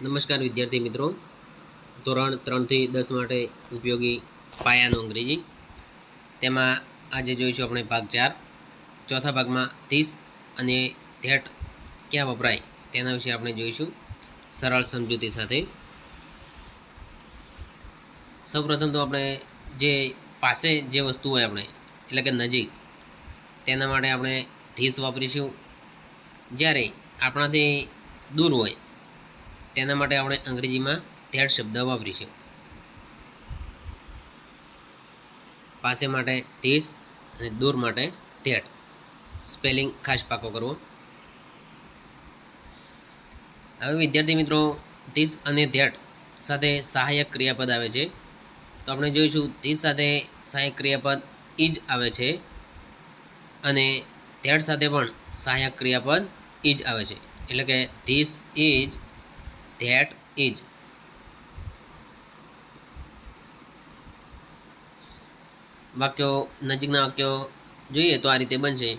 નમસ્કાર વિદ્યાર્થી મિત્રો, ધોરણ 3 થી 10 માટે ઉપયોગી પાયાનું અંગ્રેજી. તેમાં આજે જોઈશું આપણે ભાગ 4. ચોથા ભાગમાં ધીસ અને ધેટ ક્યાં વપરાય તેના વિશે આપણે જોઈશું સરળ સમજૂતી સાથે. સૌપ્રથમ તો આપણે જે પાસે જે વસ્તુ હોય આપણે એટલે કે નજીક, તેના માટે આપણે ધીસ વાપરીશું. જ્યારે આપણાથી દૂર હોય તેના માટે આપણે અંગ્રેજીમાં ધેટ શબ્દ વાપરીશું. પાસે માટે ધીસ અને દૂર માટે ધેટ. સ્પેલિંગ ખાસ પાકો કરવો. હવે વિદ્યાર્થી મિત્રો, ધીસ અને ધેટ સાથે સહાયક ક્રિયાપદ આવે છે. તો આપણે જોઈશું ધીસ સાથે સહાયક ક્રિયાપદ ઇજ આવે છે અને ધેટ સાથે પણ સહાયક ક્રિયાપદ ઇજ આવે છે. એટલે કે ધીસ ઇજ, ધેટ ઇજ. વાક્યો, નજીકના વાક્યો જોઈએ તો આ રીતે બનશે.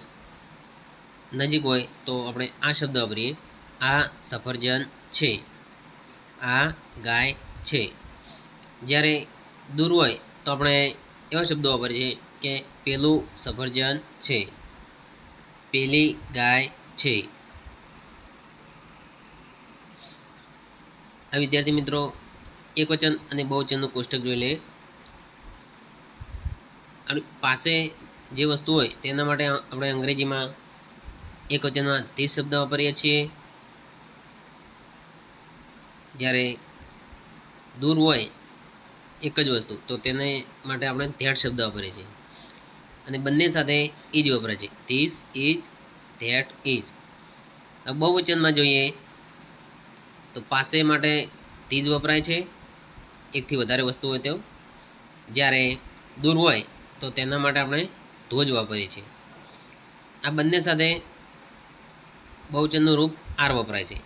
નજીક હોય તો આપણે આ શબ્દ વાપરીએ, આ સફરજન છે, આ ગાય છે. જ્યારે દૂર હોય તો આપણે એવા શબ્દો વાપરીએ કે પેલું સફરજન છે, પેલી ગાય છે. આ વિદ્યાર્થી મિત્રો, એકવચન અને બહુવચનનું કોષ્ટક જોઈ લે. પાસે જે વસ્તુ હોય તેના માટે આપણે અંગ્રેજીમાં એકવચનમાં ધીસ શબ્દ વાપરીએ છીએ. જ્યારે દૂર હોય એક જ વસ્તુ તો તેને માટે આપણે ધેટ શબ્દ વાપરીએ છીએ. અને બંને સાથે ઇજ વપરાય છે, ધીસ ઇજ, ધેટ ઇજ. બહુવચનમાં જોઈએ તો પાસે માટે ધીસ વપરાય છે, એકથી વધારે વસ્તુ હોય તો. જ્યારે દૂર હોય તો તેના માટે આપણે ધોજ વાપરીએ છીએ. આ બંને સાથે બહુવચનનું રૂપ આર વપરાય છે,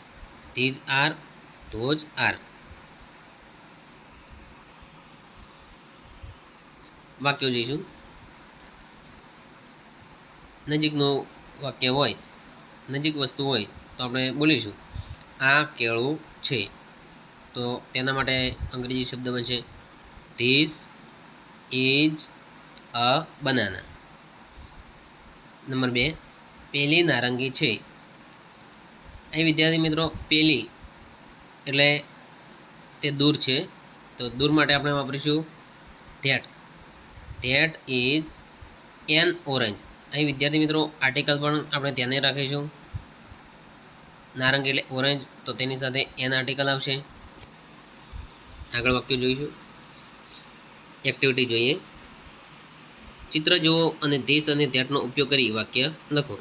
ધીજ આર, ધોજ આર. વાક્યો જોઈશું. નજીકનું વાક્ય હોય, નજીક વસ્તુ હોય તો આપણે બોલીશું આ કેળું છે. તો તેના માટે અંગ્રેજી શબ્દ બનશે ધીસ ઇજ અ બનાના. નંબર 2, પેલી નારંગી છે. અહીં વિદ્યાર્થી મિત્રો, પેલી એટલે તે દૂર છે, તો દૂર માટે આપણે વાપરીશું that. That is an orange. અહીં વિદ્યાર્થી મિત્રો આર્ટિકલ પણ આપણે ધ્યાને રાખીશું. નારંગી એટલે ઓરેન્જ, તો તેની સાથે એન આર્ટિકલ આવશે. આગળ વાક્ય જોઈશું. એક્ટિવિટી જોઈએ. ચિત્ર જુઓ અને ધીસ અને ધેટનો ઉપયોગ કરી વાક્ય લખો.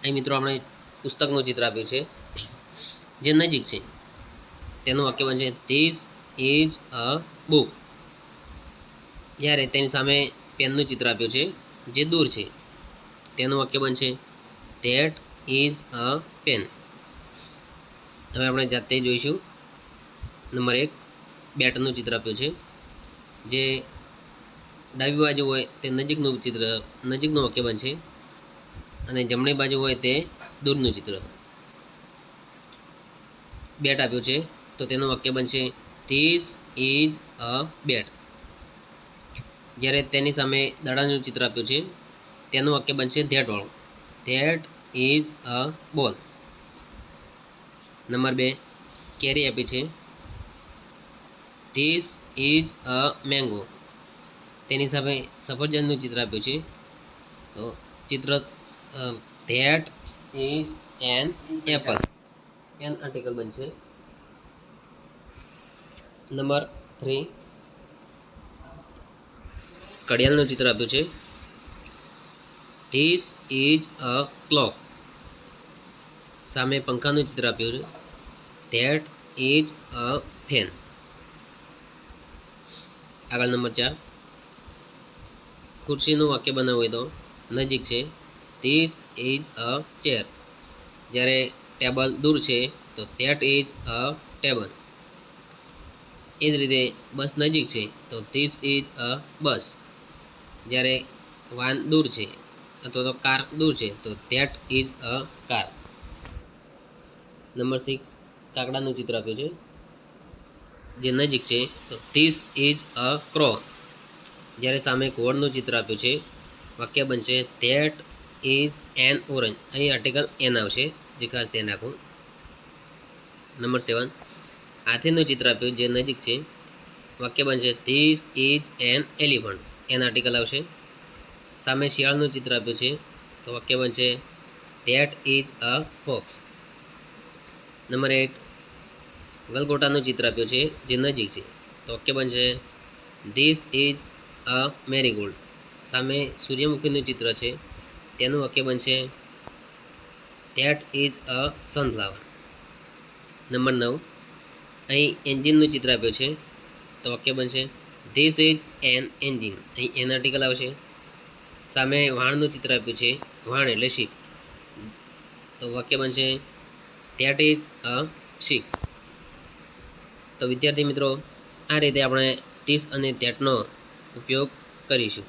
અહીં મિત્રો આપણે પુસ્તકનું ચિત્ર આપ્યું છે જે નજીક છે. તેનું વાક્ય બનશે ધીસ ઇઝ અ બુક. જ્યારે તેની સામે પેનનું ચિત્ર આપ્યું છે જે દૂર છે, તેનું વાક્ય બનશે ધેટ ઇઝ અ પેન. હવે આપણે જાતે જોઈશું. નંબર 1, બેટનું ચિત્ર આપ્યું છે. જે ડાબી બાજુ હોય તે નજીકનું ચિત્ર, નજીકનું વાક્ય બનશે અને જમણી બાજુ હોય તે દૂરનું ચિત્ર. બેટ આપ્યું છે તો તેનું વાક્ય બનશે ધીસ ઇઝ અ બેટ. જ્યારે તેની સામે દડાનું ચિત્ર આપ્યું છે તેનું વાક્ય બનશે ધેટવાળું, ધેટ ઇઝ અ બોલ. નંબર 2, કેરી આપી છે. This is a mango. તેની સામે સફરજનનું ચિત્ર આપ્યું છે, તો ચિત્ર that is an apple. An article બનશે. નંબર 3, ઘડિયાળનું ચિત્ર આપ્યું છે. This is a clock. સામે પંખાનું ચિત્ર આપ્યું છે, ધેટ ઇઝ અ ફેન. આગળ નંબર 4, ખુરશીનું વાક્ય બનાવવું હોય તો નજીક છે, ધીસ ઇઝ અ ચેર. જ્યારે ટેબલ દૂર છે તો ધેટ ઇઝ અ ટેબલ. એ જ રીતે બસ નજીક છે તો ધીસ ઇઝ અ બસ. જ્યારે વાન દૂર છે અથવા તો કાર દૂર છે તો that is a car. Number 6, કાગડાનું ચિત્ર આપ્યું છે જે નજીક છે, તો ધીસ ઇઝ અ ક્રો. જ્યારે સામે ઘોડનું ચિત્ર આપ્યું છે, વાક્ય બનશે ધેટ ઇઝ એન ઓરેન્જ. અહીં આર્ટિકલ એન આવશે, જે ખાસ ધ્યાન રાખવું. નંબર 7, હાથીનું ચિત્ર આપ્યું જે નજીક છે, વાક્ય બનશે this is an elephant. An article આવશે. સામે શિયાળનું ચિત્ર આપ્યું છે, તો વાક્ય બનશે that is a fox. Number 8, ગલગોટાનું ચિત્ર આપ્યું છે જે નજીક છે, તો વાક્ય બનશે ધીસ ઇઝ અ મેરીગોલ્ડ. સામે સૂર્યમુખીનું ચિત્ર છે, તેનું વાક્ય બનશે that is a sunflower. Number 9, અહીં એન્જિનનું ચિત્ર આપ્યું છે, તો વાક્ય બનશે ધીસ ઇઝ એન એન્જિન. અહીં એન આર્ટિકલ આવશે. સામે વાણનું ચિત્ર આપ્યું છે, વાણ એટલે શીપ, તો વાક્ય બનશે ધેટ ઇઝ અ શીપ. તો વિદ્યાર્થી મિત્રો, આ રીતે આપણે ધીસ અને ધેટનો ઉપયોગ કરીશું.